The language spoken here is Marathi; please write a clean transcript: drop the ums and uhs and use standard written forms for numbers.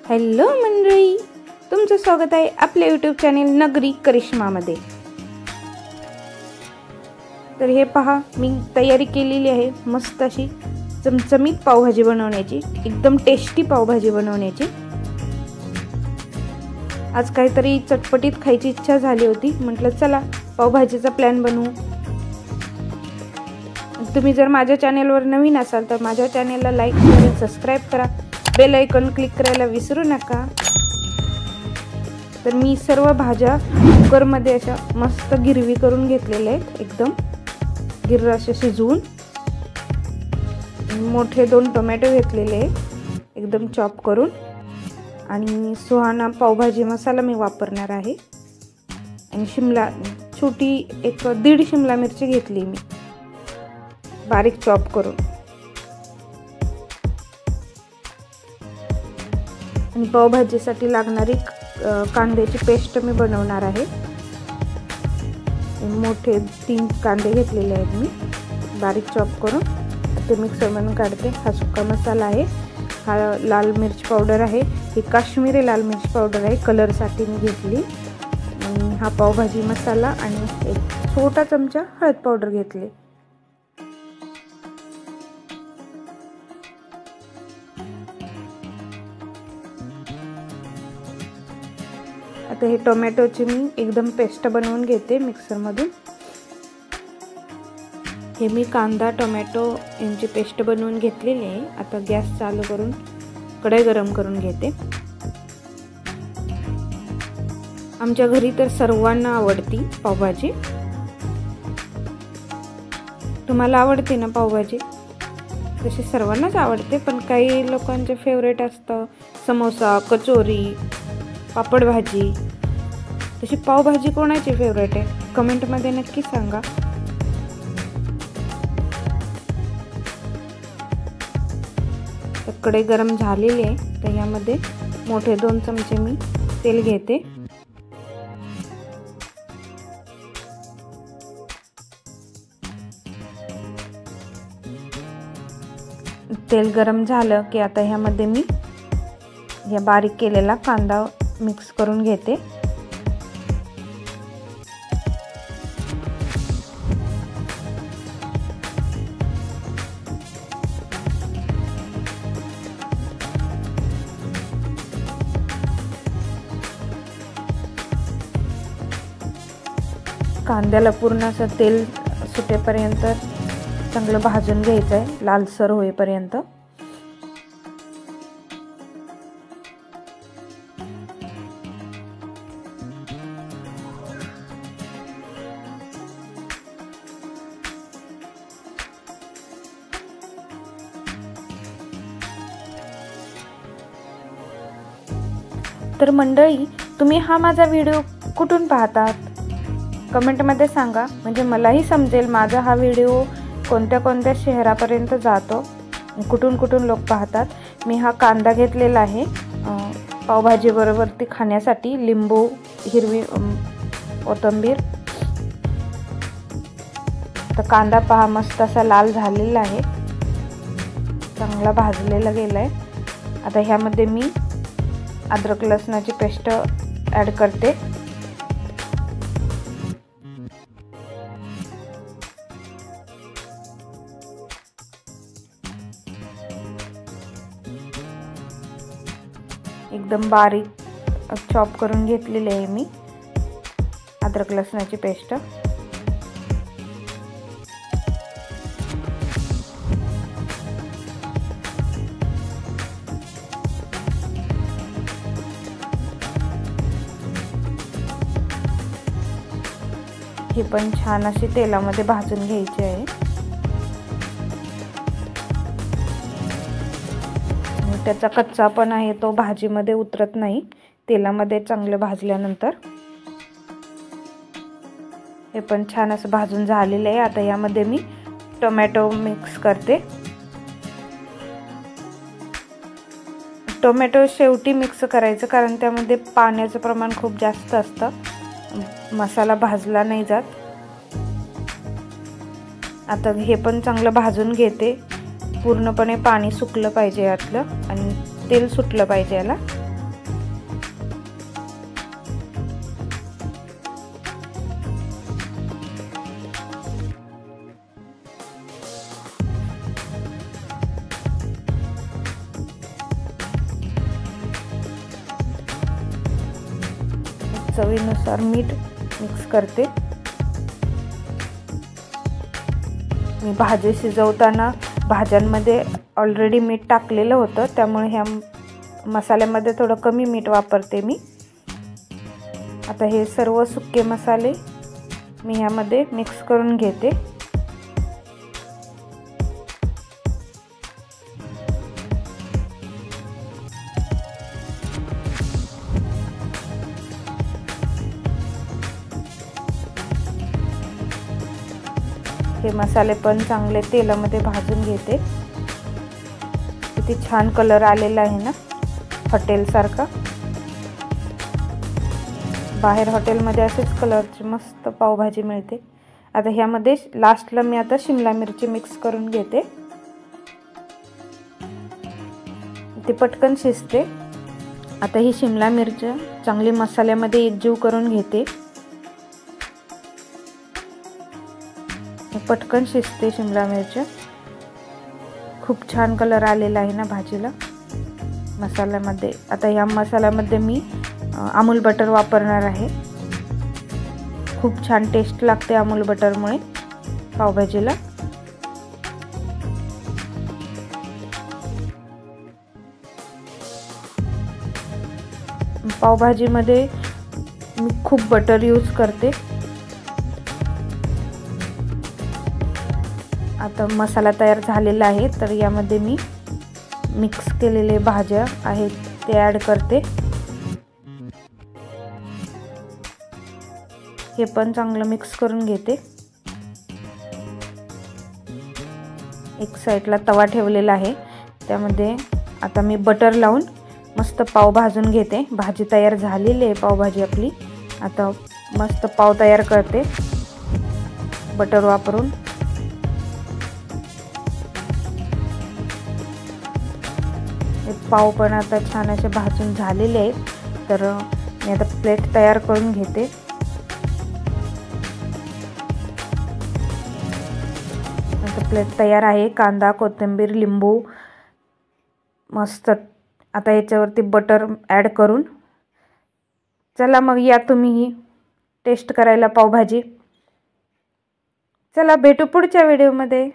हॅलो मंडळी, तुमचं स्वागत आहे आपल्या यूट्यूब चॅनल नगरी करिश्मामध्ये। तर हे पहा, मी तयारी केलेली आहे मस्त अशी चमचमीत पावभाजी बनवण्याची, एकदम टेस्टी पावभाजी बनवण्याची। आज काहीतरी चटपटीत खायची इच्छा झाली होती, म्हटलं चला पावभाजीचा प्लॅन बनवू। तुम्ही जर माझ्या चॅनलवर नवीन असाल तर माझ्या चॅनलला लाईक आणि सबस्क्राइब करा, बेल आयकॉन क्लिक करायला विसरू नका। तर मी सर्व भाज्या कुकर मध्ये अशा मस्त गिरवी करून घेतलेले आहेत, एकदम गिर्र असे शिजवून। मोठे 2 टोमॅटो घेतलेले एकदम चॉप करून, आणि सुहाना पावभाजी मसाला मी वापरणार आहे। आणि शिमला छोटी 1.5 शिमला मिरची घेतली मी बारीक चॉप करून। आणि पावभाजीसाठी लागणारी कांद्याची पेस्ट मी बनवणार आहे। मोठे 3 कांदे घेतलेले आहेत मी बारीक चॉप करून, ते मिक्सर मधून काढते। हा सुका मसाला आहे, हा लाल मिर्च पावडर आहे, ही काश्मीरी लाल मिर्च पावडर आहे, कलर साठी मी घेतली। आणि हा पावभाजी मसाला आणि 1 छोटा चमचा हळद पावडर घेतली। आता हे टोमॅटोची मी एकदम पेस्ट बनवून घेते मिक्सर मधून। हे मी कांदा टोमॅटो यांची पेस्ट बनवून घेतलेली आहे। आता गॅस चालू करून कढई गरम करून घेते। आमच्या घरी तर सर्वांना आवडती पावभाजी। तुम्हाला आवडते ना पावभाजी? तशी सर्वांनाच आवडते, पण काही लोकांचे फेवरेट असतं समोसा, कचोरी, पापड भाजी। तशी पावभाजी कोणाची फेवरेट आहे कमेंट मध्ये नक्की सांगा। कढई गरम झालेली आहे, तर यामध्ये मोठे 2 चमचे मी तेल घेते। तेल गरम झालं की आता ह्यामध्ये मी या बारीक केलेला कांदा मिक्स करून घेते। कांद्याला पूर्ण असं तेल सुटेपर्यंत चांगलं भाजून घ्यायचं आहे, लालसर होईपर्यंत। तर मंडळी, तुम्ही हा माझा व्हिडिओ कुठून पाहतात कमेंट मध्ये सांगा, म्हणजे मलाही समजेल माझा हा व्हिडिओ कोणत्या कोणत्या शहरापर्यंत जातो, कुठून कुठून लोक पाहतात। मी हा कांदा घेतलेला आहे पावभाजी बरोबर ती खाण्यासाठी, लिंबू, हिरवी कोथिंबीर। तर कांदा पहा मस्त असा लाल झालेला आहे, चांगला भाजलेला गेलाय। आता ह्यामध्ये मी अद्रक लसणाची पेस्ट ऍड करते। एकदम बारीक चॉप करून घेतलेली आहे मी अद्रक लसणाची पेस्ट। हे पण छान अशी तेलामध्ये भाजून घ्यायची आहे। त्याचा कच्चापणा आहे तो भाजीमध्ये उतरत नाही, तेलामध्ये चांगलं भाजल्यानंतर। हे पण छान असं भाजून झालेलं आहे। आता यामध्ये मी टोमॅटो मिक्स करते। टोमॅटो शेवटी मिक्स करायचं, कारण त्यामध्ये पाण्याचं प्रमाण खूप जास्त असतं, मसाला भाजला नाही जात। आता हे पण चांगलं भाजून घेते, पूर्णपणे पाणी सुकलं पाहिजे यातलं आणि तेल सुटलं पाहिजे याला। चवीनुसार मीठ मिक्स करते। मी भाजी शिजवताना भाज्यांमध्ये ऑलरेडी मीठ टाकलेलं होतं, त्यामुळे ह्या मसाल्यामध्ये थोडं कमी मीठ वापरते मी। आता हे सर्व सुके मसाले मी ह्यामध्ये मिक्स करून घेते। हे मसाले पण चांगले तेलामध्ये भाजून घेते। किती छान कलर आलेला आहे ना, हॉटेल सारखा। बाहेर हॉटेलमध्ये असेच कलरची मस्त पावभाजी मिळते। आता ह्यामध्ये लास्टला मी आता शिमला मिरची मिक्स करून घेते, ती पटकन शिजते। आता ही शिमला मिरची चांगली मसाल्यामध्ये एकजीव करून घेते, पटकन शिजते शिमला मिरची। खूप छान कलर आलेला आहे ना भाजीला मसाल्यामध्ये। आता ह्या मसाल्यामध्ये मी अमूल बटर वापरणार आहे। खूप छान टेस्ट लागते अमूल बटरमुळे पावभाजीला। पावभाजीमध्ये मी खूप बटर यूज करते। आता मसाला तयार झालेला आहे, तर यामध्ये मी मिक्स केलेले भाज्या आहेत ते ॲड करते। हे पण चांगलं मिक्स करून घेते। एक साईडला तवा ठेवलेला आहे, त्यामध्ये आता मी बटर लावून मस्त पाव भाजून घेते। भाजी तयार झालेली आहे पावभाजी आपली। आता मस्त पाव तयार करते बटर वापरून। पाव पण आता छान असे भाजून झालेले आहेत, तर मी आता प्लेट तयार करून घेते। आता प्लेट तयार आहे। कांदा, कोथिंबीर, लिंबू मस्त। आता याच्यावरती बटर ॲड करून, चला मग या तुम्हीही टेस्ट करायला पावभाजी। चला भेटू पुढच्या व्हिडिओमध्ये।